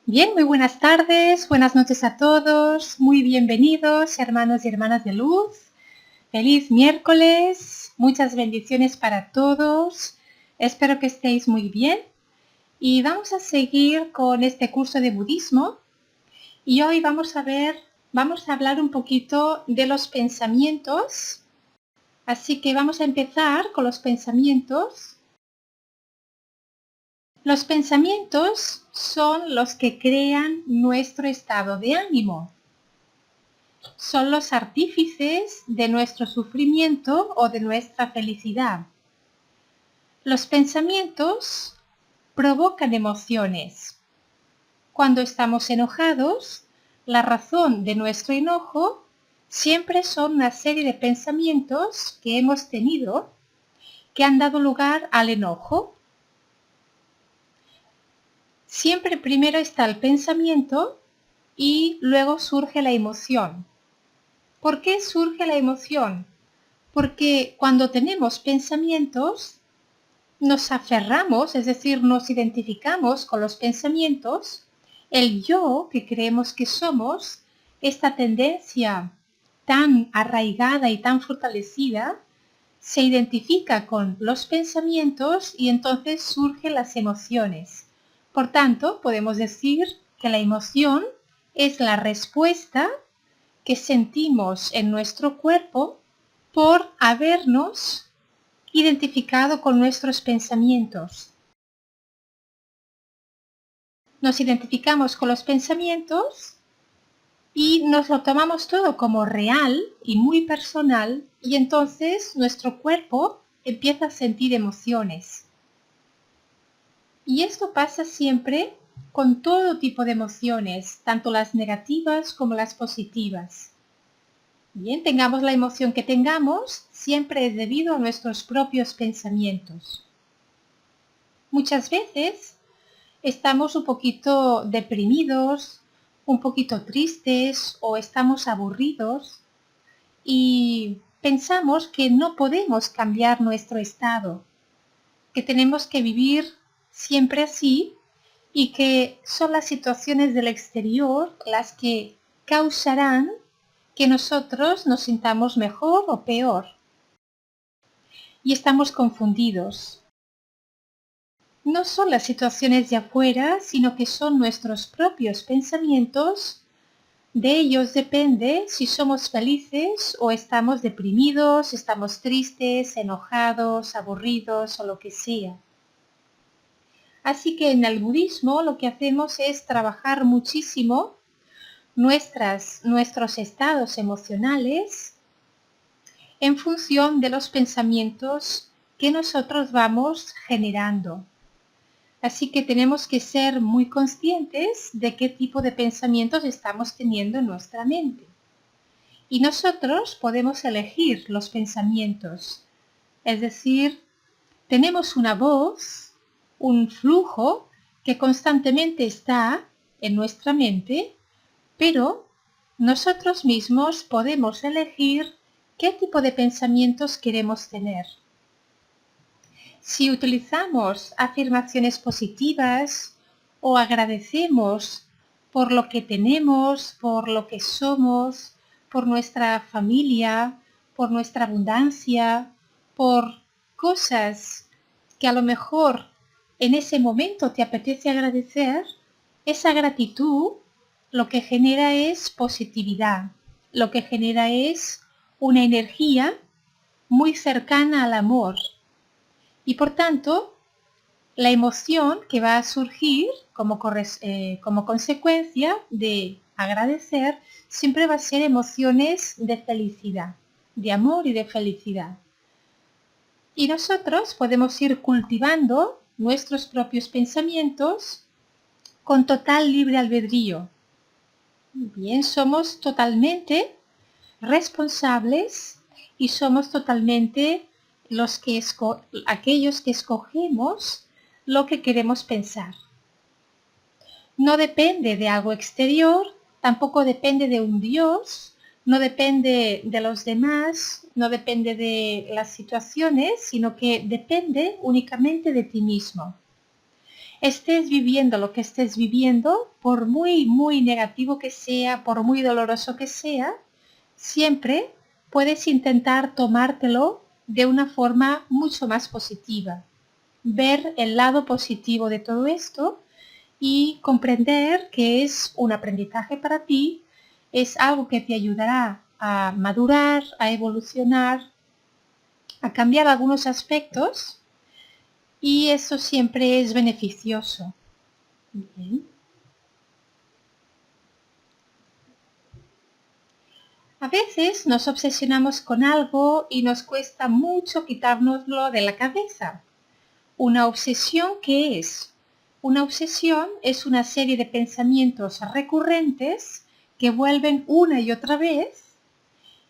Bien, muy buenas tardes, buenas noches a todos, muy bienvenidos hermanos y hermanas de luz. Feliz miércoles, muchas bendiciones para todos. Espero que estéis muy bien y vamos a seguir con este curso de budismo y hoy vamos a hablar un poquito de los pensamientos. Así que vamos a empezar con los pensamientos. Los pensamientos son los que crean nuestro estado de ánimo. Son los artífices de nuestro sufrimiento o de nuestra felicidad. Los pensamientos provocan emociones. Cuando estamos enojados, la razón de nuestro enojo siempre son una serie de pensamientos que hemos tenido que han dado lugar al enojo. Siempre primero está el pensamiento y luego surge la emoción. ¿Por qué surge la emoción? Porque cuando tenemos pensamientos, nos aferramos, es decir, nos identificamos con los pensamientos, el yo que creemos que somos, esta tendencia tan arraigada y tan fortalecida, se identifica con los pensamientos y entonces surgen las emociones. Por tanto, podemos decir que la emoción es la respuesta que sentimos en nuestro cuerpo por habernos identificado con nuestros pensamientos. Nos identificamos con los pensamientos y nos lo tomamos todo como real y muy personal y entonces nuestro cuerpo empieza a sentir emociones. Y esto pasa siempre con todo tipo de emociones, tanto las negativas como las positivas. Bien, tengamos la emoción que tengamos, siempre es debido a nuestros propios pensamientos. Muchas veces estamos un poquito deprimidos, un poquito tristes o estamos aburridos y pensamos que no podemos cambiar nuestro estado, que tenemos que vivir siempre así y que son las situaciones del exterior las que causarán que nosotros nos sintamos mejor o peor. Y estamos confundidos. No son las situaciones de afuera, sino que son nuestros propios pensamientos. De ellos depende si somos felices o estamos deprimidos, estamos tristes, enojados, aburridos o lo que sea. Así que en el budismo lo que hacemos es trabajar muchísimo nuestros estados emocionales en función de los pensamientos que nosotros vamos generando. Así que tenemos que ser muy conscientes de qué tipo de pensamientos estamos teniendo en nuestra mente. Y nosotros podemos elegir los pensamientos. Es decir, tenemos una voz, un flujo que constantemente está en nuestra mente, pero nosotros mismos podemos elegir qué tipo de pensamientos queremos tener. Si utilizamos afirmaciones positivas o agradecemos por lo que tenemos, por lo que somos, por nuestra familia, por nuestra abundancia, por cosas que a lo mejor en ese momento te apetece agradecer, esa gratitud lo que genera es positividad, lo que genera es una energía muy cercana al amor. Y por tanto, la emoción que va a surgir como consecuencia de agradecer siempre va a ser emociones de felicidad, de amor y de felicidad. Y nosotros podemos ir cultivando nuestros propios pensamientos con total libre albedrío. Bien, somos totalmente responsables y somos totalmente aquellos que escogemos lo que queremos pensar. No depende de algo exterior, tampoco depende de un Dios, no depende de los demás, no depende de las situaciones, sino que depende únicamente de ti mismo. Estés viviendo lo que estés viviendo, por muy negativo que sea, por muy doloroso que sea, siempre puedes intentar tomártelo de una forma mucho más positiva. Ver el lado positivo de todo esto y comprender que es un aprendizaje para ti, es algo que te ayudará a madurar, a evolucionar, a cambiar algunos aspectos y eso siempre es beneficioso. Bien. A veces nos obsesionamos con algo y nos cuesta mucho quitárnoslo de la cabeza. ¿Una obsesión qué es? Una obsesión es una serie de pensamientos recurrentes que vuelven una y otra vez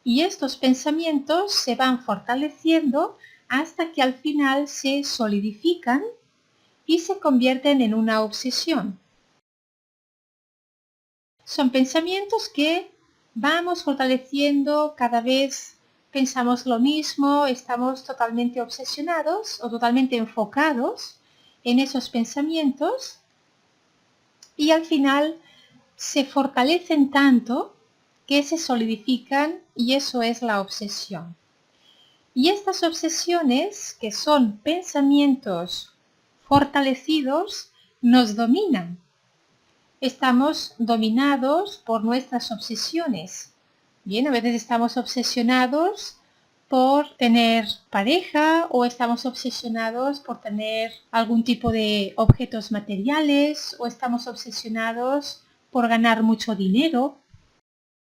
y estos pensamientos se van fortaleciendo hasta que al final se solidifican y se convierten en una obsesión. Son pensamientos que vamos fortaleciendo cada vez, pensamos lo mismo, estamos totalmente obsesionados o totalmente enfocados en esos pensamientos y al final se fortalecen tanto que se solidifican y eso es la obsesión. Y estas obsesiones, que son pensamientos fortalecidos, nos dominan. Estamos dominados por nuestras obsesiones. Bien, a veces estamos obsesionados por tener pareja o estamos obsesionados por tener algún tipo de objetos materiales o estamos obsesionados por ganar mucho dinero,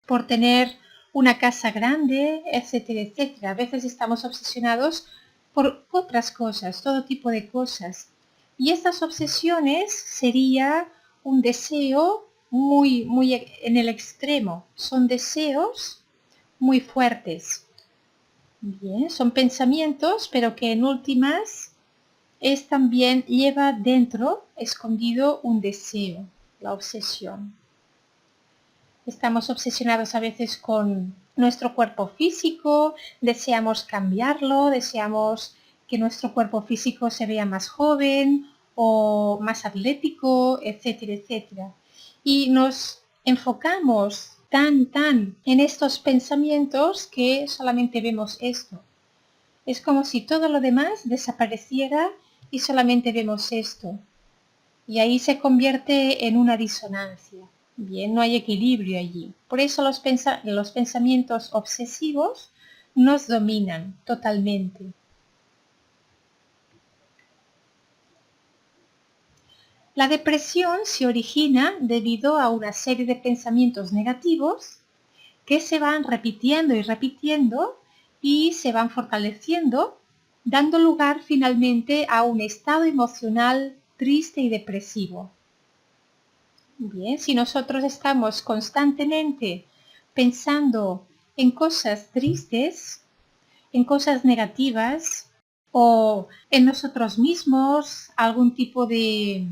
por tener una casa grande, etcétera, etcétera. A veces estamos obsesionados por otras cosas, todo tipo de cosas. Y estas obsesiones sería un deseo muy en el extremo. Son deseos muy fuertes. Bien, son pensamientos, pero que en últimas es también lleva dentro, escondido, un deseo, la obsesión. Estamos obsesionados a veces con nuestro cuerpo físico, deseamos cambiarlo, deseamos que nuestro cuerpo físico se vea más joven o más atlético, etcétera, etcétera. Y nos enfocamos tan en estos pensamientos que solamente vemos esto. Es como si todo lo demás desapareciera y solamente vemos esto. Y ahí se convierte en una disonancia. Bien, no hay equilibrio allí. Por eso los pensamientos obsesivos nos dominan totalmente. La depresión se origina debido a una serie de pensamientos negativos que se van repitiendo y repitiendo y se van fortaleciendo, dando lugar finalmente a un estado emocional triste y depresivo. Bien, si nosotros estamos constantemente pensando en cosas tristes, en cosas negativas o en nosotros mismos, algún tipo de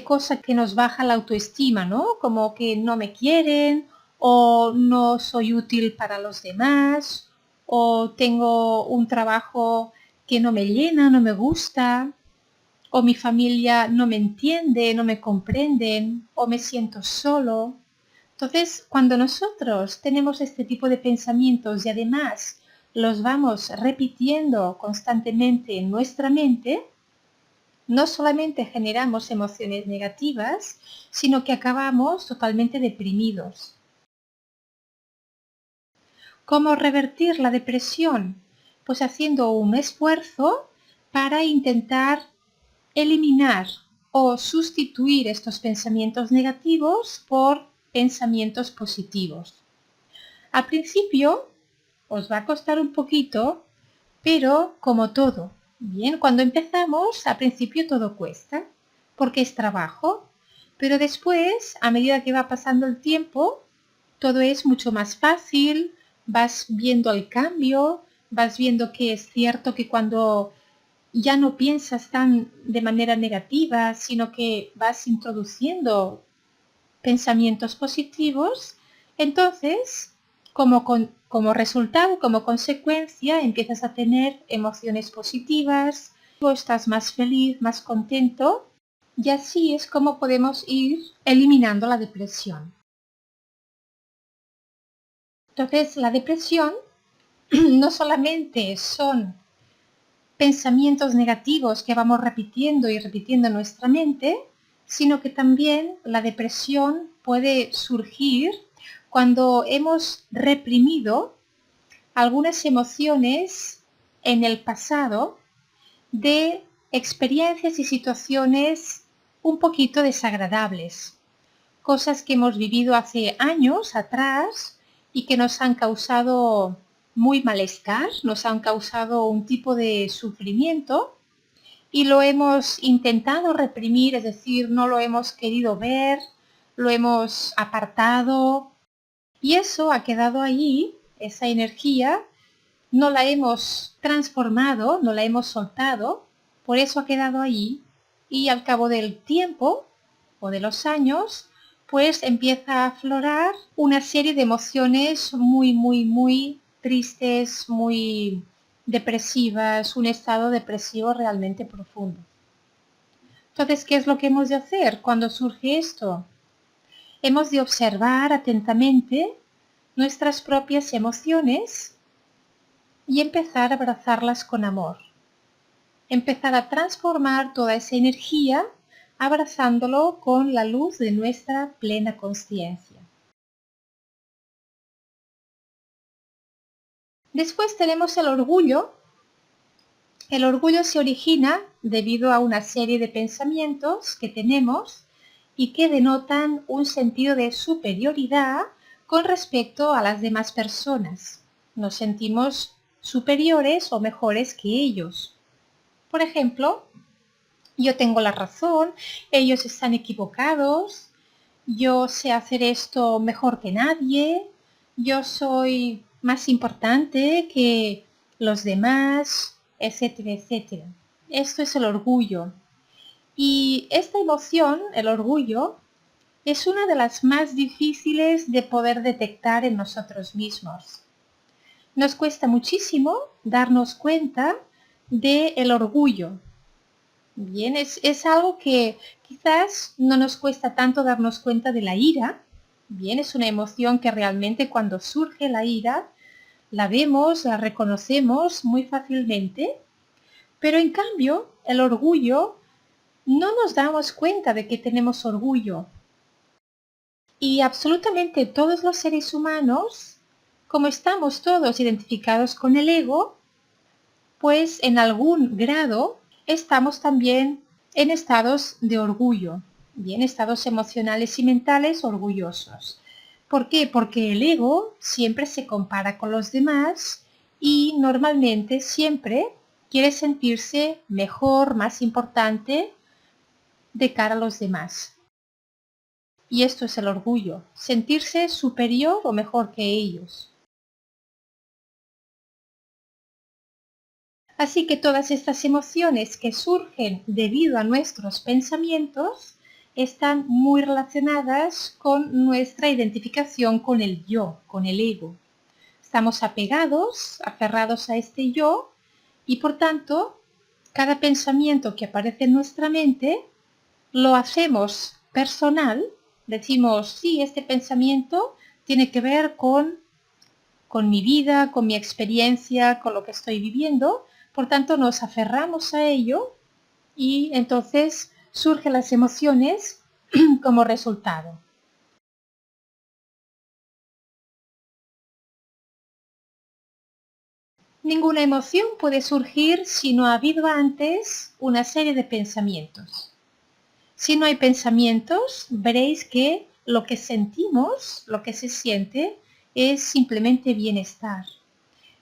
cosa que nos baja la autoestima, ¿no? Como que no me quieren o no soy útil para los demás o tengo un trabajo que no me llena, no me gusta o mi familia no me entiende, no me comprenden, o me siento solo. Entonces, cuando nosotros tenemos este tipo de pensamientos y además los vamos repitiendo constantemente en nuestra mente, no solamente generamos emociones negativas, sino que acabamos totalmente deprimidos. ¿Cómo revertir la depresión? Pues haciendo un esfuerzo para intentar eliminar o sustituir estos pensamientos negativos por pensamientos positivos. Al principio os va a costar un poquito, pero como todo, bien, cuando empezamos, al principio todo cuesta, porque es trabajo, pero después, a medida que va pasando el tiempo, todo es mucho más fácil, vas viendo el cambio, vas viendo que es cierto que cuando ya no piensas tan de manera negativa, sino que vas introduciendo pensamientos positivos, entonces, como resultado, como consecuencia, empiezas a tener emociones positivas, estás más feliz, más contento Y así es como podemos ir eliminando la depresión. Entonces, la depresión no solamente son pensamientos negativos que vamos repitiendo y repitiendo en nuestra mente, sino que también la depresión puede surgir cuando hemos reprimido algunas emociones en el pasado de experiencias y situaciones un poquito desagradables, cosas que hemos vivido hace años atrás y que nos han causado muy malestar, nos han causado un tipo de sufrimiento y lo hemos intentado reprimir, es decir, no lo hemos querido ver, lo hemos apartado y eso ha quedado allí, esa energía, no la hemos transformado, no la hemos soltado, por eso ha quedado allí y al cabo del tiempo o de los años, pues empieza a aflorar una serie de emociones muy tristes, muy depresivas, un estado depresivo realmente profundo. Entonces, ¿qué es lo que hemos de hacer cuando surge esto? Hemos de observar atentamente nuestras propias emociones y empezar a abrazarlas con amor. Empezar a transformar toda esa energía abrazándolo con la luz de nuestra plena conciencia. Después tenemos el orgullo. El orgullo se origina debido a una serie de pensamientos que tenemos y que denotan un sentido de superioridad con respecto a las demás personas. Nos sentimos superiores o mejores que ellos. Por ejemplo, yo tengo la razón, ellos están equivocados, yo sé hacer esto mejor que nadie, yo soy más importante que los demás, etcétera, etcétera. Esto es el orgullo. Y esta emoción, el orgullo, es una de las más difíciles de poder detectar en nosotros mismos. Nos cuesta muchísimo darnos cuenta del orgullo. Bien, es algo que quizás no nos cuesta tanto darnos cuenta de la ira. Bien, es una emoción que realmente cuando surge la ira, la vemos, la reconocemos muy fácilmente, pero en cambio el orgullo no nos damos cuenta de que tenemos orgullo. Y absolutamente todos los seres humanos, como estamos todos identificados con el ego, pues en algún grado estamos también en estados de orgullo, bien, estados emocionales y mentales orgullosos. ¿Por qué? Porque el ego siempre se compara con los demás y normalmente siempre quiere sentirse mejor, más importante de cara a los demás. Y esto es el orgullo, sentirse superior o mejor que ellos. Así que todas estas emociones que surgen debido a nuestros pensamientos están muy relacionadas con nuestra identificación con el yo, con el ego. Estamos apegados, aferrados a este yo y por tanto, cada pensamiento que aparece en nuestra mente lo hacemos personal, decimos, sí, este pensamiento tiene que ver con mi vida, con mi experiencia, con lo que estoy viviendo, por tanto nos aferramos a ello y entonces surgen las emociones como resultado. Ninguna emoción puede surgir si no ha habido antes una serie de pensamientos. Si no hay pensamientos, veréis que lo que sentimos, lo que se siente, es simplemente bienestar.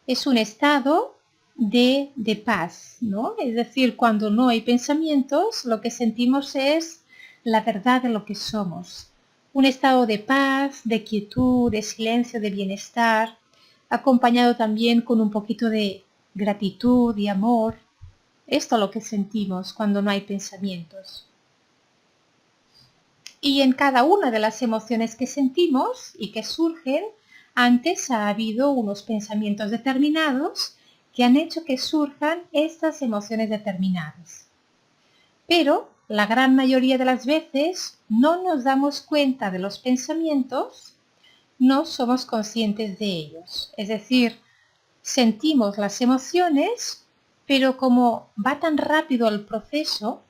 Es un estado de paz, ¿no? Es decir, cuando no hay pensamientos, lo que sentimos es la verdad de lo que somos. Un estado de paz, de quietud, de silencio, de bienestar, acompañado también con un poquito de gratitud y amor. Esto es lo que sentimos cuando no hay pensamientos. Y en cada una de las emociones que sentimos y que surgen, antes ha habido unos pensamientos determinados que han hecho que surjan estas emociones determinadas. Pero la gran mayoría de las veces no nos damos cuenta de los pensamientos, no somos conscientes de ellos. Es decir, sentimos las emociones, pero como va tan rápido el proceso,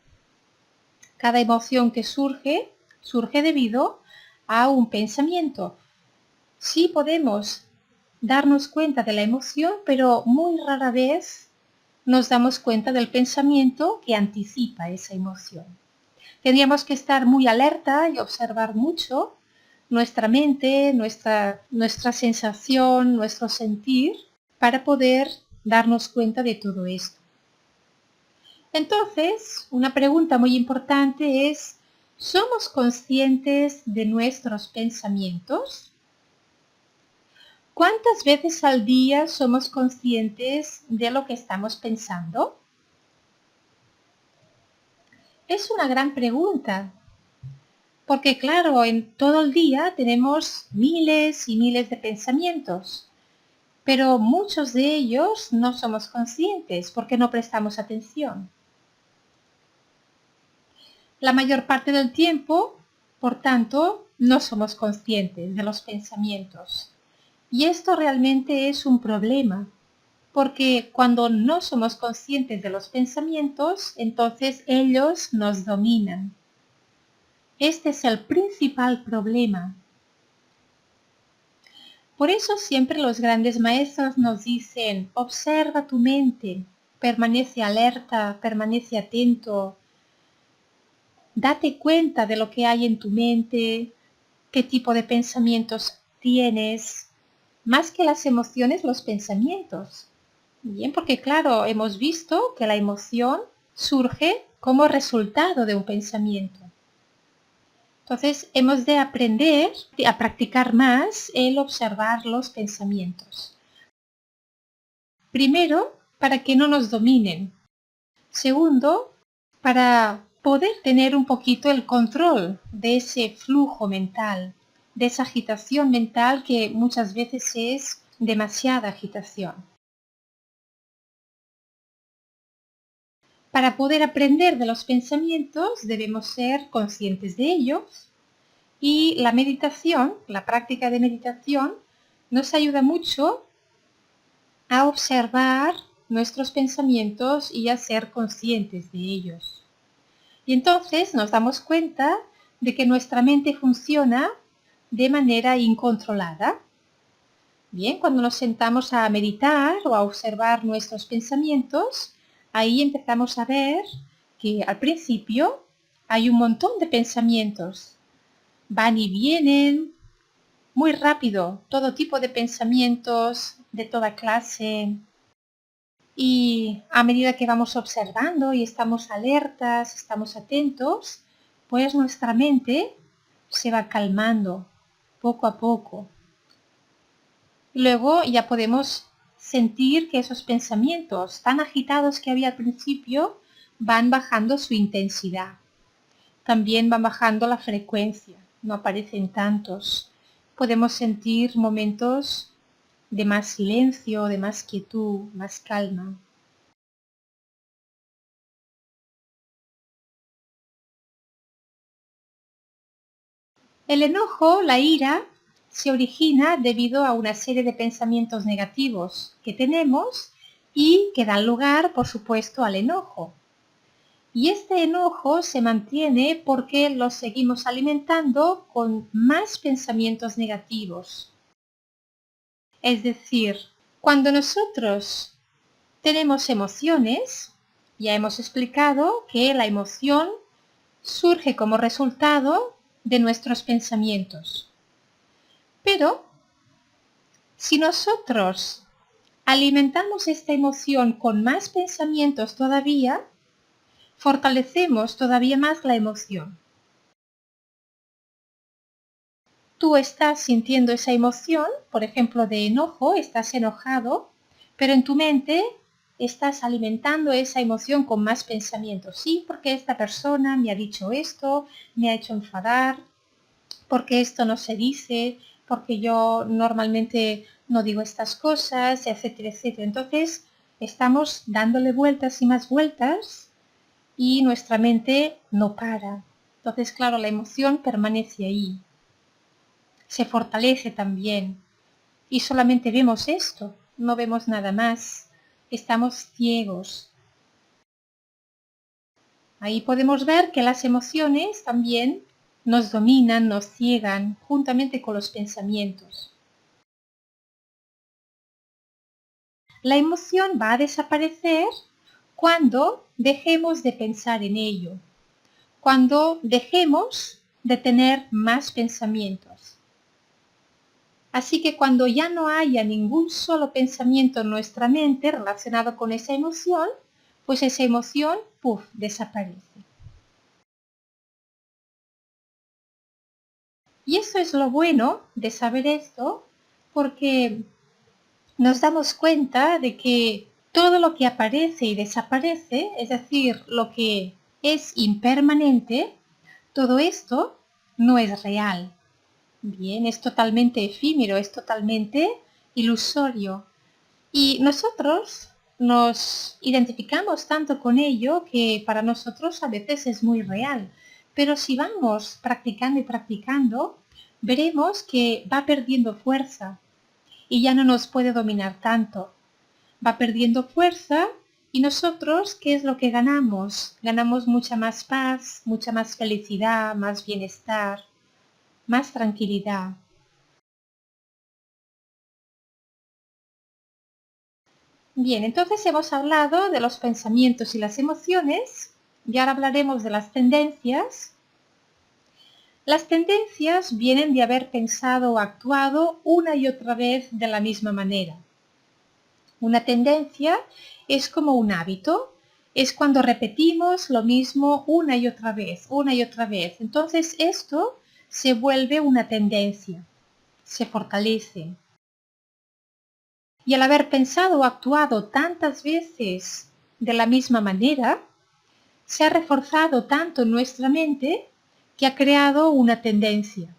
cada emoción que surge debido a un pensamiento. Sí podemos darnos cuenta de la emoción, pero muy rara vez nos damos cuenta del pensamiento que anticipa esa emoción. Tendríamos que estar muy alerta y observar mucho nuestra mente, nuestra sensación, nuestro sentir, para poder darnos cuenta de todo esto. Entonces, una pregunta muy importante es, ¿somos conscientes de nuestros pensamientos? ¿Cuántas veces al día somos conscientes de lo que estamos pensando? Es una gran pregunta, porque claro, en todo el día tenemos miles y miles de pensamientos, pero muchos de ellos no somos conscientes porque no prestamos atención. La mayor parte del tiempo, por tanto, no somos conscientes de los pensamientos. Y esto realmente es un problema, porque cuando no somos conscientes de los pensamientos, entonces ellos nos dominan. Este es el principal problema. Por eso siempre los grandes maestros nos dicen, observa tu mente, permanece alerta, permanece atento, date cuenta de lo que hay en tu mente, qué tipo de pensamientos tienes, más que las emociones, los pensamientos. Bien, porque claro, hemos visto que la emoción surge como resultado de un pensamiento. Entonces, hemos de aprender a practicar más el observar los pensamientos. Primero, para que no nos dominen. Segundo, para poder tener un poquito el control de ese flujo mental, de esa agitación mental que muchas veces es demasiada agitación. Para poder aprender de los pensamientos debemos ser conscientes de ellos y la meditación, la práctica de meditación, nos ayuda mucho a observar nuestros pensamientos y a ser conscientes de ellos. Y entonces nos damos cuenta de que nuestra mente funciona de manera incontrolada. Bien, cuando nos sentamos a meditar o a observar nuestros pensamientos, ahí empezamos a ver que al principio hay un montón de pensamientos. Van y vienen muy rápido, todo tipo de pensamientos de toda clase. Y a medida que vamos observando y estamos alertas, estamos atentos, pues nuestra mente se va calmando poco a poco. Luego ya podemos sentir que esos pensamientos tan agitados que había al principio van bajando su intensidad. También van bajando la frecuencia, no aparecen tantos. Podemos sentir momentos de más silencio, de más quietud, más calma. El enojo, la ira, se origina debido a una serie de pensamientos negativos que tenemos y que dan lugar, por supuesto, al enojo. Y este enojo se mantiene porque lo seguimos alimentando con más pensamientos negativos. Es decir, cuando nosotros tenemos emociones, ya hemos explicado que la emoción surge como resultado de nuestros pensamientos. Pero si nosotros alimentamos esta emoción con más pensamientos todavía, fortalecemos todavía más la emoción. Tú estás sintiendo esa emoción, por ejemplo, de enojo, estás enojado, pero en tu mente estás alimentando esa emoción con más pensamientos. Sí, porque esta persona me ha dicho esto, me ha hecho enfadar, porque esto no se dice, porque yo normalmente no digo estas cosas, etcétera, etcétera. Entonces, estamos dándole vueltas y más vueltas y nuestra mente no para. Entonces, claro, la emoción permanece ahí, se fortalece también y solamente vemos esto, no vemos nada más, estamos ciegos. Ahí podemos ver que las emociones también nos dominan, nos ciegan, juntamente con los pensamientos. La emoción va a desaparecer cuando dejemos de pensar en ello, cuando dejemos de tener más pensamientos. Así que cuando ya no haya ningún solo pensamiento en nuestra mente relacionado con esa emoción, pues esa emoción, desaparece. Y eso es lo bueno de saber esto, porque nos damos cuenta de que todo lo que aparece y desaparece, es decir, lo que es impermanente, todo esto no es real. Bien, es totalmente efímero, es totalmente ilusorio. Y nosotros nos identificamos tanto con ello que para nosotros a veces es muy real. Pero si vamos practicando y practicando, veremos que va perdiendo fuerza y ya no nos puede dominar tanto. Va perdiendo fuerza y nosotros, ¿qué es lo que ganamos? Ganamos mucha más paz, mucha más felicidad, más bienestar, más tranquilidad. Bien, entonces hemos hablado de los pensamientos y las emociones y ahora hablaremos de las tendencias. Las tendencias vienen de haber pensado o actuado una y otra vez de la misma manera. Una tendencia es como un hábito, es cuando repetimos lo mismo una y otra vez, una y otra vez. Entonces esto se vuelve una tendencia, se fortalece. Y al haber pensado o actuado tantas veces de la misma manera, se ha reforzado tanto en nuestra mente que ha creado una tendencia.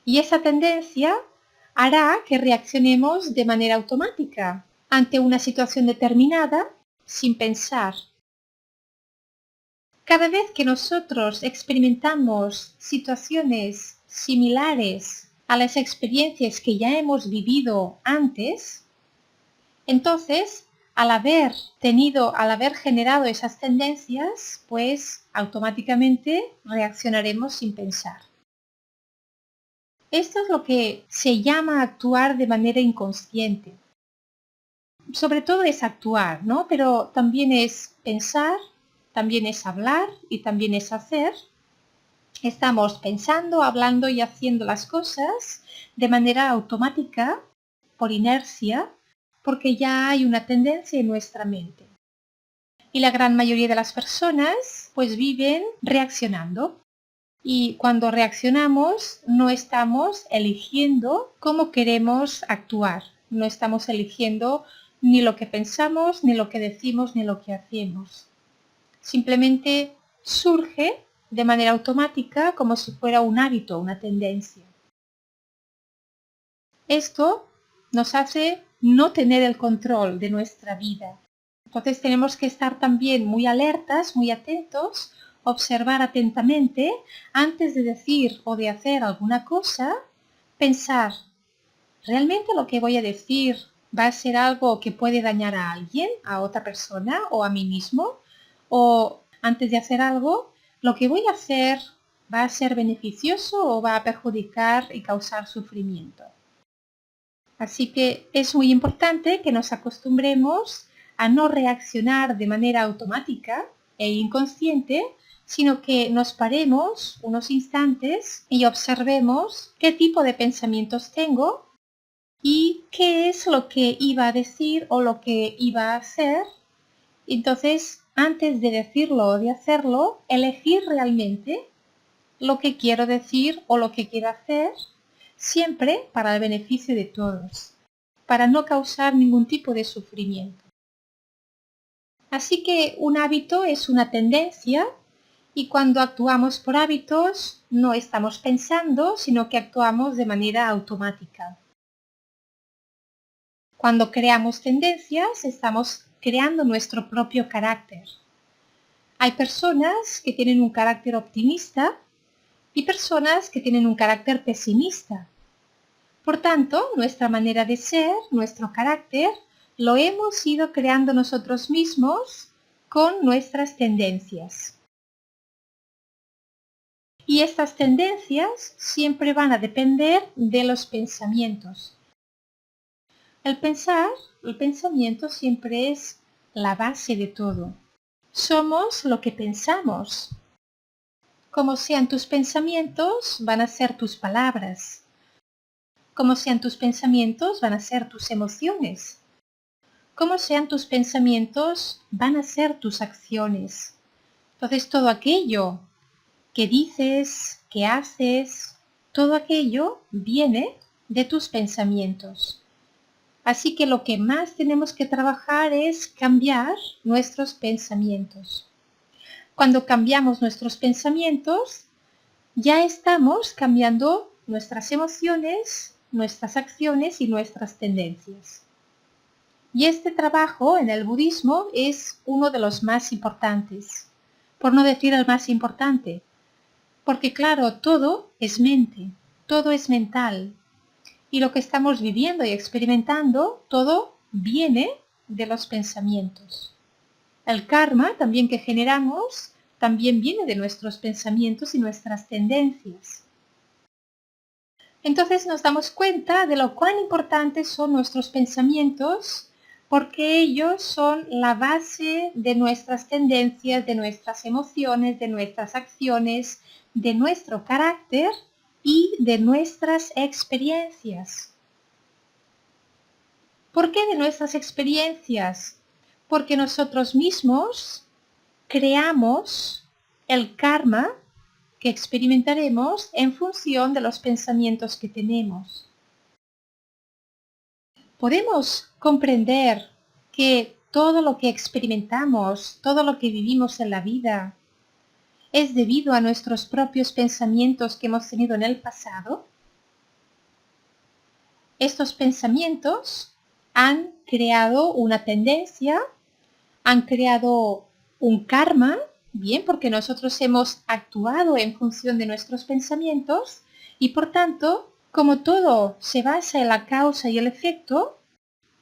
Y esa tendencia hará que reaccionemos de manera automática ante una situación determinada sin pensar. Cada vez que nosotros experimentamos situaciones similares a las experiencias que ya hemos vivido antes, entonces, al haber generado esas tendencias, pues automáticamente reaccionaremos sin pensar. Esto es lo que se llama actuar de manera inconsciente. Sobre todo es actuar, ¿no? Pero también es pensar, también es hablar y también es hacer. Estamos pensando, hablando y haciendo las cosas de manera automática, por inercia, porque ya hay una tendencia en nuestra mente. Y la gran mayoría de las personas pues viven reaccionando. Y cuando reaccionamos no estamos eligiendo cómo queremos actuar. No estamos eligiendo ni lo que pensamos, ni lo que decimos, ni lo que hacemos. Simplemente surge de manera automática como si fuera un hábito, una tendencia. Esto nos hace no tener el control de nuestra vida. Entonces tenemos que estar también muy alertas, muy atentos, observar atentamente antes de decir o de hacer alguna cosa, pensar, ¿realmente lo que voy a decir va a ser algo que puede dañar a alguien, a otra persona o a mí mismo? O antes de hacer algo, ¿lo que voy a hacer va a ser beneficioso o va a perjudicar y causar sufrimiento? Así que es muy importante que nos acostumbremos a no reaccionar de manera automática e inconsciente, sino que nos paremos unos instantes y observemos qué tipo de pensamientos tengo y qué es lo que iba a decir o lo que iba a hacer. Entonces, antes de decirlo o de hacerlo, elegir realmente lo que quiero decir o lo que quiero hacer, siempre para el beneficio de todos, para no causar ningún tipo de sufrimiento. Así que un hábito es una tendencia y cuando actuamos por hábitos no estamos pensando, sino que actuamos de manera automática. Cuando creamos tendencias estamos creando nuestro propio carácter. Hay personas que tienen un carácter optimista y personas que tienen un carácter pesimista. Por tanto, nuestra manera de ser, nuestro carácter, lo hemos ido creando nosotros mismos con nuestras tendencias. Y estas tendencias siempre van a depender de los pensamientos. El pensamiento siempre es la base de todo. Somos lo que pensamos. Como sean tus pensamientos, van a ser tus palabras. Como sean tus pensamientos, van a ser tus emociones. Como sean tus pensamientos, van a ser tus acciones. Entonces todo aquello que dices, que haces, todo aquello viene de tus pensamientos. Así que lo que más tenemos que trabajar es cambiar nuestros pensamientos. Cuando cambiamos nuestros pensamientos, ya estamos cambiando nuestras emociones, nuestras acciones y nuestras tendencias. Y este trabajo en el budismo es uno de los más importantes, por no decir el más importante, porque claro, todo es mente, todo es mental, y lo que estamos viviendo y experimentando, todo viene de los pensamientos. El karma también que generamos, también viene de nuestros pensamientos y nuestras tendencias. Entonces nos damos cuenta de lo cuán importantes son nuestros pensamientos porque ellos son la base de nuestras tendencias, de nuestras emociones, de nuestras acciones, de nuestro carácter y de nuestras experiencias. ¿Por qué de nuestras experiencias? Porque nosotros mismos creamos el karma que experimentaremos en función de los pensamientos que tenemos. Podemos comprender que todo lo que experimentamos, todo lo que vivimos en la vida, es debido a nuestros propios pensamientos que hemos tenido en el pasado. Estos pensamientos han creado una tendencia, han creado un karma, bien, porque nosotros hemos actuado en función de nuestros pensamientos y por tanto, como todo se basa en la causa y el efecto,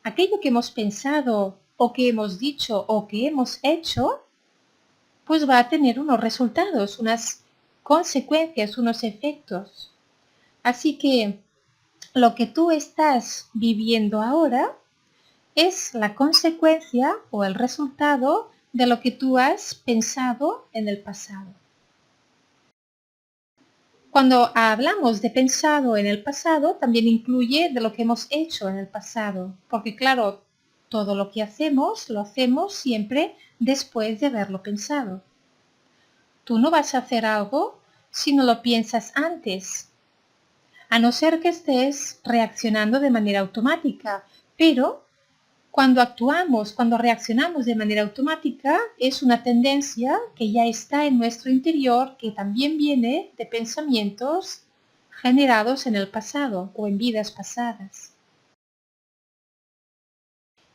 aquello que hemos pensado o que hemos dicho o que hemos hecho, pues va a tener unos resultados, unas consecuencias, unos efectos. Así que lo que tú estás viviendo ahora es la consecuencia o el resultado de lo que tú has pensado en el pasado. Cuando hablamos de pensado en el pasado, también incluye de lo que hemos hecho en el pasado, porque claro, todo lo que hacemos, lo hacemos siempre después de haberlo pensado. Tú no vas a hacer algo si no lo piensas antes, a no ser que estés reaccionando de manera automática, pero cuando actuamos, cuando reaccionamos de manera automática, es una tendencia que ya está en nuestro interior, que también viene de pensamientos generados en el pasado o en vidas pasadas.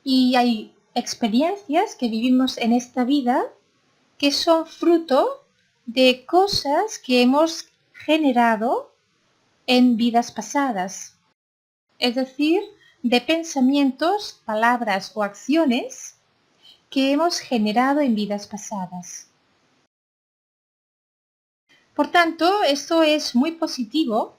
Y hay experiencias que vivimos en esta vida que son fruto de cosas que hemos generado en vidas pasadas. Es decir, de pensamientos, palabras o acciones que hemos generado en vidas pasadas. Por tanto, esto es muy positivo.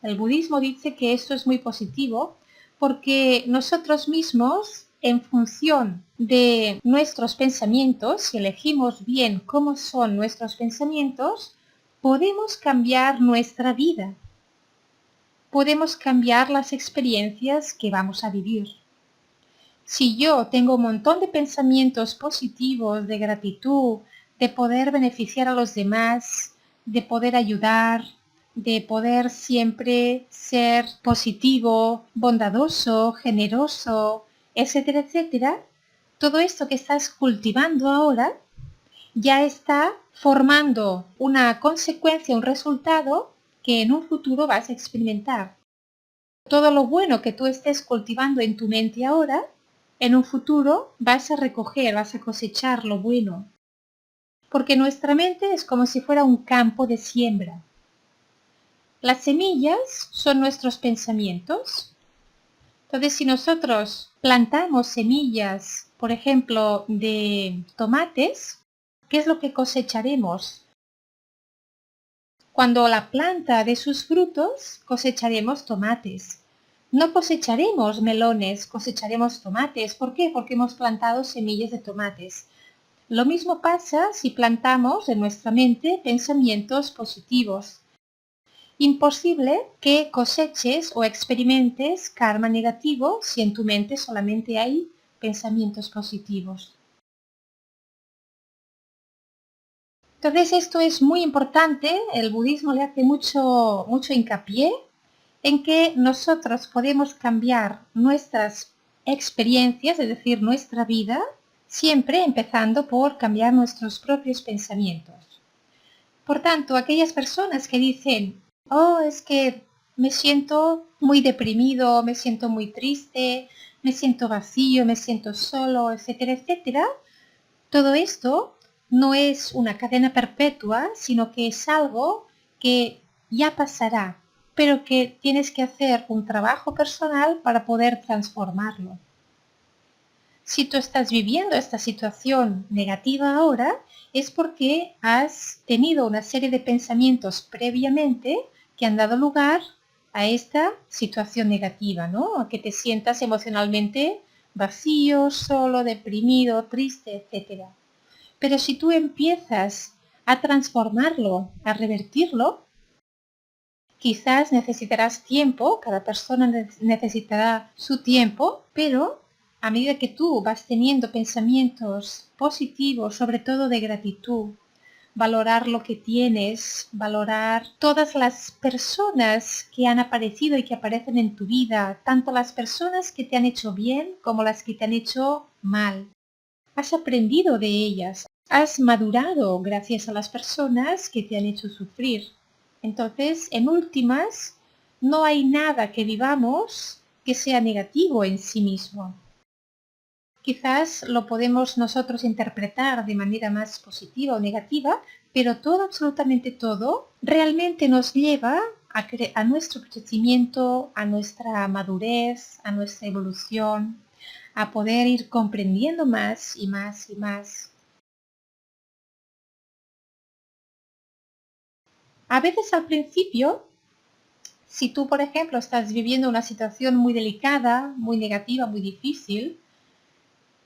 El budismo dice que esto es muy positivo porque nosotros mismos, en función de nuestros pensamientos, si elegimos bien cómo son nuestros pensamientos, podemos cambiar nuestra vida. Podemos cambiar las experiencias que vamos a vivir. Si yo tengo un montón de pensamientos positivos, de gratitud, de poder beneficiar a los demás, de poder ayudar, de poder siempre ser positivo, bondadoso, generoso, etcétera, etcétera, todo esto que estás cultivando ahora ya está formando una consecuencia, un resultado que en un futuro vas a experimentar. Todo lo bueno que tú estés cultivando en tu mente ahora, en un futuro vas a recoger, vas a cosechar lo bueno. porque nuestra mente es como si fuera un campo de siembra. Las semillas son nuestros pensamientos. Entonces, si nosotros plantamos semillas, por ejemplo, de tomates, ¿qué es lo que cosecharemos? Cuando la planta dé sus frutos, cosecharemos tomates. No cosecharemos melones, cosecharemos tomates. ¿Por qué? Porque hemos plantado semillas de tomates. Lo mismo pasa si plantamos en nuestra mente pensamientos positivos. Imposible que coseches o experimentes karma negativo si en tu mente solamente hay pensamientos positivos. Entonces esto es muy importante, el budismo le hace mucho hincapié en que nosotros podemos cambiar nuestras experiencias, es decir, nuestra vida, siempre empezando por cambiar nuestros propios pensamientos. Por tanto, aquellas personas que dicen, oh, es que me siento muy deprimido, me siento muy triste, me siento vacío, me siento solo, etcétera, etcétera, todo esto no es una cadena perpetua, sino que es algo que ya pasará, pero que tienes que hacer un trabajo personal para poder transformarlo. Si tú estás viviendo esta situación negativa ahora, es porque has tenido una serie de pensamientos previamente que han dado lugar a esta situación negativa, ¿no? A que te sientas emocionalmente vacío, solo, deprimido, triste, etc. Pero si tú empiezas a transformarlo, a revertirlo, quizás necesitarás tiempo, cada persona necesitará su tiempo, pero a medida que tú vas teniendo pensamientos positivos, sobre todo de gratitud, valorar lo que tienes, valorar todas las personas que han aparecido y que aparecen en tu vida, tanto las personas que te han hecho bien como las que te han hecho mal. Has aprendido de ellas, has madurado gracias a las personas que te han hecho sufrir. Entonces, en últimas, no hay nada que vivamos que sea negativo en sí mismo. Quizás lo podemos nosotros interpretar de manera más positiva o negativa, pero todo, absolutamente todo, realmente nos lleva a nuestro crecimiento, a nuestra madurez, a nuestra evolución, a poder ir comprendiendo más y más y más. A veces al principio, si tú, por ejemplo, estás viviendo una situación muy delicada, muy negativa, muy difícil,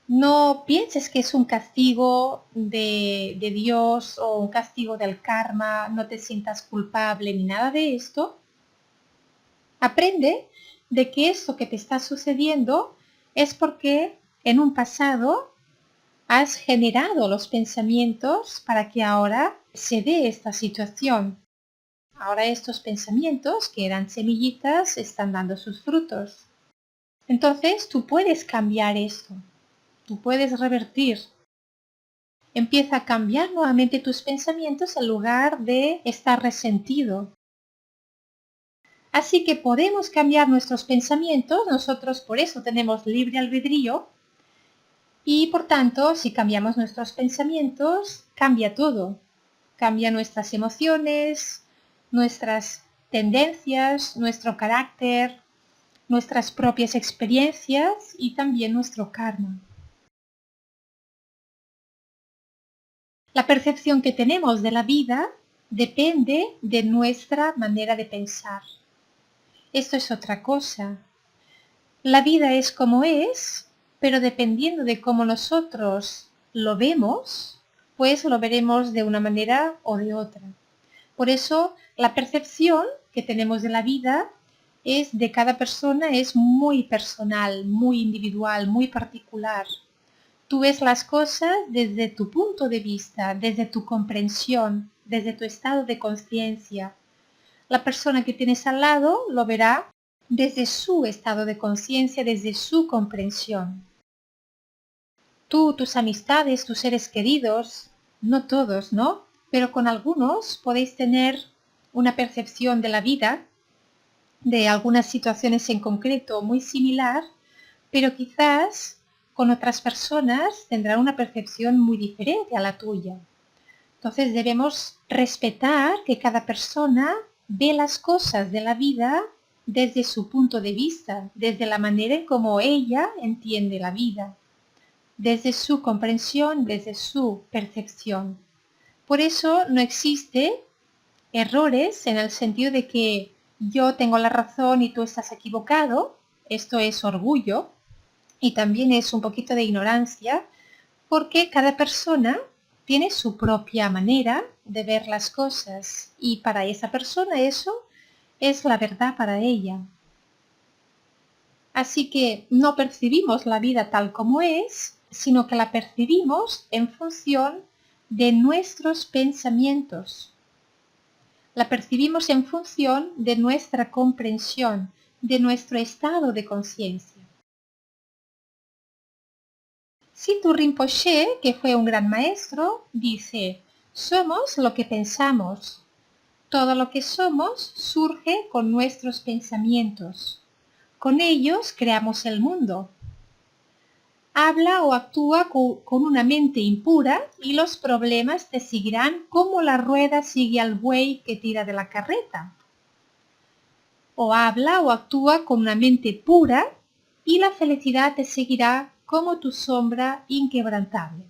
no pienses que es un castigo de Dios o un castigo del karma, no te sientas culpable ni nada de esto. Aprende de que esto que te está sucediendo es porque en un pasado has generado los pensamientos para que ahora se dé esta situación. Ahora estos pensamientos, que eran semillitas, están dando sus frutos. Entonces tú puedes cambiar esto. Tú puedes revertir. Empieza a cambiar nuevamente tus pensamientos en lugar de estar resentido. Así que podemos cambiar nuestros pensamientos, nosotros por eso tenemos libre albedrío y por tanto si cambiamos nuestros pensamientos, cambia todo. Cambia nuestras emociones, nuestras tendencias, nuestro carácter, nuestras propias experiencias y también nuestro karma. La percepción que tenemos de la vida depende de nuestra manera de pensar. Esto es otra cosa. La vida es como es, pero dependiendo de cómo nosotros lo vemos, pues lo veremos de una manera o de otra. Por eso la percepción que tenemos de la vida es de cada persona, es muy personal, muy individual, muy particular. Tú ves las cosas desde tu punto de vista, desde tu comprensión, desde tu estado de conciencia. La persona que tienes al lado lo verá desde su estado de conciencia, desde su comprensión. Tú, tus amistades, tus seres queridos, no todos, ¿no? Pero con algunos podéis tener una percepción de la vida, de algunas situaciones en concreto muy similar, pero quizás con otras personas tendrán una percepción muy diferente a la tuya. Entonces debemos respetar que cada persona ve las cosas de la vida desde su punto de vista, desde la manera en como ella entiende la vida, desde su comprensión, desde su percepción. Por eso no existe errores en el sentido de que yo tengo la razón y tú estás equivocado. Esto es orgullo y también es un poquito de ignorancia, porque cada persona tiene su propia manera de ver las cosas y para esa persona eso es la verdad para ella. Así que no percibimos la vida tal como es, sino que la percibimos en función de nuestros pensamientos. La percibimos en función de nuestra comprensión, de nuestro estado de conciencia. Situ Rinpoche, que fue un gran maestro, dice: somos lo que pensamos. Todo lo que somos surge con nuestros pensamientos. Con ellos creamos el mundo. Habla o actúa con una mente impura y los problemas te seguirán como la rueda sigue al buey que tira de la carreta. O habla o actúa con una mente pura y la felicidad te seguirá como tu sombra inquebrantable.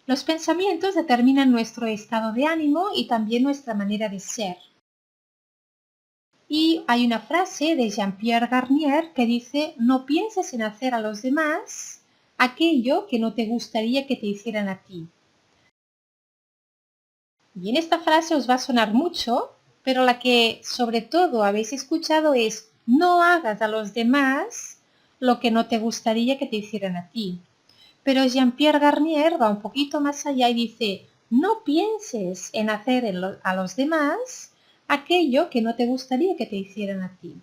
Los pensamientos determinan nuestro estado de ánimo y también nuestra manera de ser. Y hay una frase de Jean-Pierre Garnier que dice: no pienses en hacer a los demás aquello que no te gustaría que te hicieran a ti. Bien, esta frase os va a sonar mucho, pero la que sobre todo habéis escuchado es: no hagas a los demás lo que no te gustaría que te hicieran a ti. Pero Jean-Pierre Garnier va un poquito más allá y dice: no pienses en hacer a los demás aquello que no te gustaría que te hicieran a ti.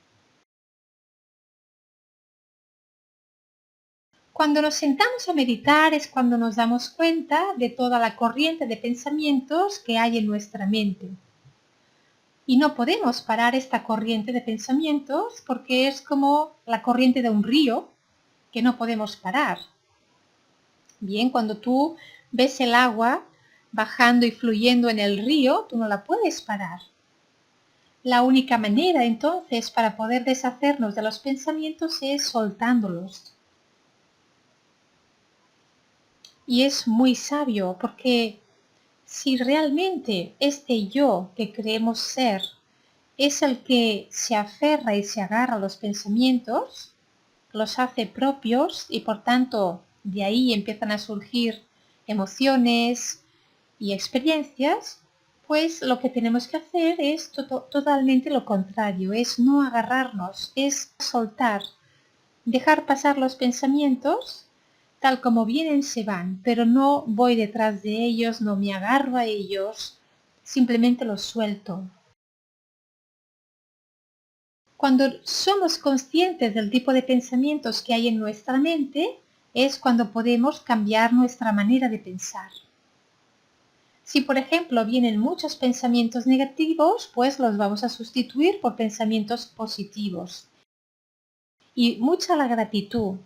Cuando nos sentamos a meditar es cuando nos damos cuenta de toda la corriente de pensamientos que hay en nuestra mente. Y no podemos parar esta corriente de pensamientos porque es como la corriente de un río que no podemos parar. Bien, cuando tú ves el agua bajando y fluyendo en el río, tú no la puedes parar. La única manera entonces para poder deshacernos de los pensamientos es soltándolos. Y es muy sabio porque si realmente este yo que creemos ser es el que se aferra y se agarra a los pensamientos, los hace propios y por tanto de ahí empiezan a surgir emociones y experiencias, pues lo que tenemos que hacer es totalmente lo contrario, es no agarrarnos, es soltar, dejar pasar los pensamientos tal como vienen se van, pero no voy detrás de ellos, no me agarro a ellos, simplemente los suelto. Cuando somos conscientes del tipo de pensamientos que hay en nuestra mente, es cuando podemos cambiar nuestra manera de pensar. Si por ejemplo vienen muchos pensamientos negativos, pues los vamos a sustituir por pensamientos positivos. Y mucha la gratitud.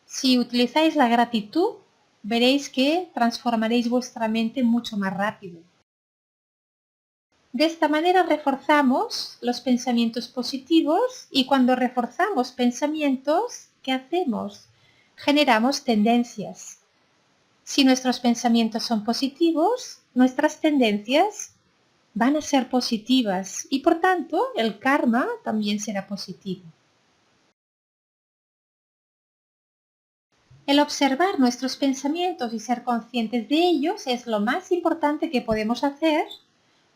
Si utilizáis la gratitud, veréis que transformaréis vuestra mente mucho más rápido. De esta manera reforzamos los pensamientos positivos y cuando reforzamos pensamientos, ¿qué hacemos? Generamos tendencias. Si nuestros pensamientos son positivos, nuestras tendencias van a ser positivas y por tanto el karma también será positivo. El observar nuestros pensamientos y ser conscientes de ellos es lo más importante que podemos hacer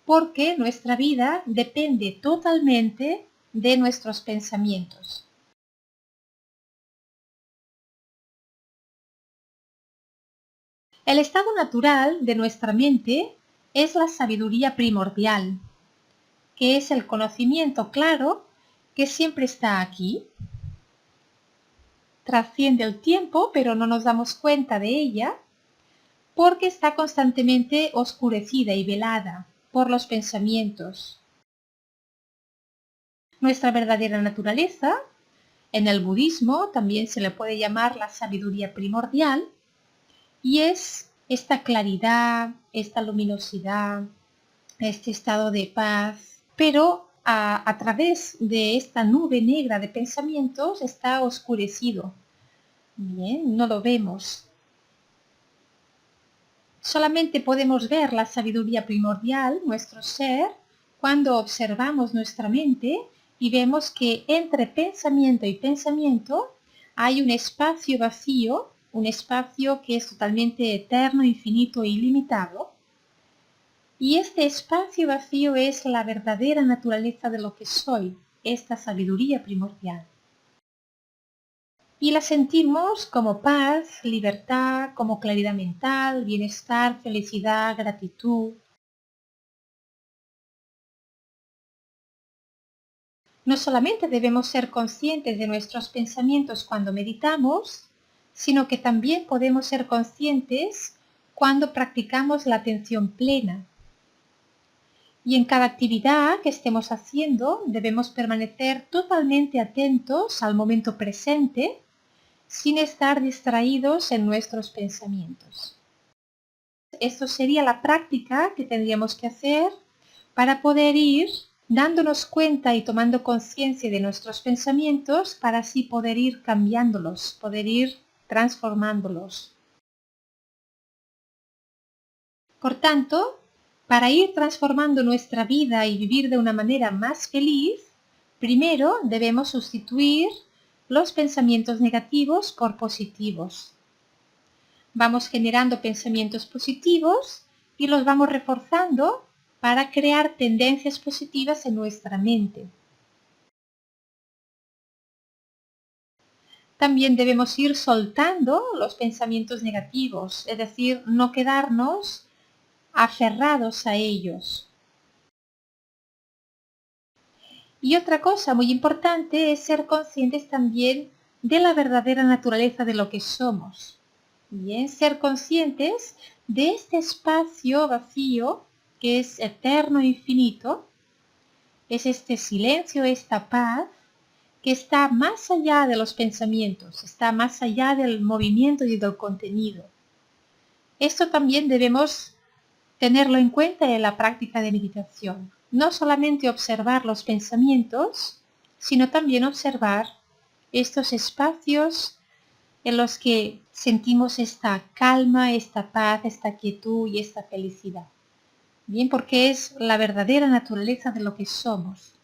porque nuestra vida depende totalmente de nuestros pensamientos. El estado natural de nuestra mente es la sabiduría primordial, que es el conocimiento claro que siempre está aquí. Trasciende el tiempo, pero no nos damos cuenta de ella porque está constantemente oscurecida y velada por los pensamientos. Nuestra verdadera naturaleza, en el budismo también se le puede llamar la sabiduría primordial, y es esta claridad, esta luminosidad, este estado de paz, pero a través de esta nube negra de pensamientos está oscurecido. Bien, no lo vemos. Solamente podemos ver la sabiduría primordial, nuestro ser, cuando observamos nuestra mente y vemos que entre pensamiento y pensamiento hay un espacio vacío, un espacio que es totalmente eterno, infinito e ilimitado. Y este espacio vacío es la verdadera naturaleza de lo que soy, esta sabiduría primordial. Y la sentimos como paz, libertad, como claridad mental, bienestar, felicidad, gratitud. No solamente debemos ser conscientes de nuestros pensamientos cuando meditamos, sino que también podemos ser conscientes cuando practicamos la atención plena. Y en cada actividad que estemos haciendo debemos permanecer totalmente atentos al momento presente sin estar distraídos en nuestros pensamientos. Esto sería la práctica que tendríamos que hacer para poder ir dándonos cuenta y tomando conciencia de nuestros pensamientos para así poder ir cambiándolos, poder ir transformándolos. Por tanto, para ir transformando nuestra vida y vivir de una manera más feliz, primero debemos sustituir los pensamientos negativos por positivos. Vamos generando pensamientos positivos y los vamos reforzando para crear tendencias positivas en nuestra mente. También debemos ir soltando los pensamientos negativos, es decir, no quedarnos aferrados a ellos. Y otra cosa muy importante es ser conscientes también de la verdadera naturaleza de lo que somos. Bien, ser conscientes de este espacio vacío que es eterno e infinito, es este silencio, esta paz que está más allá de los pensamientos, está más allá del movimiento y del contenido. Esto también debemos tenerlo en cuenta en la práctica de meditación. No solamente observar los pensamientos, sino también observar estos espacios en los que sentimos esta calma, esta paz, esta quietud y esta felicidad. Bien, porque es la verdadera naturaleza de lo que somos.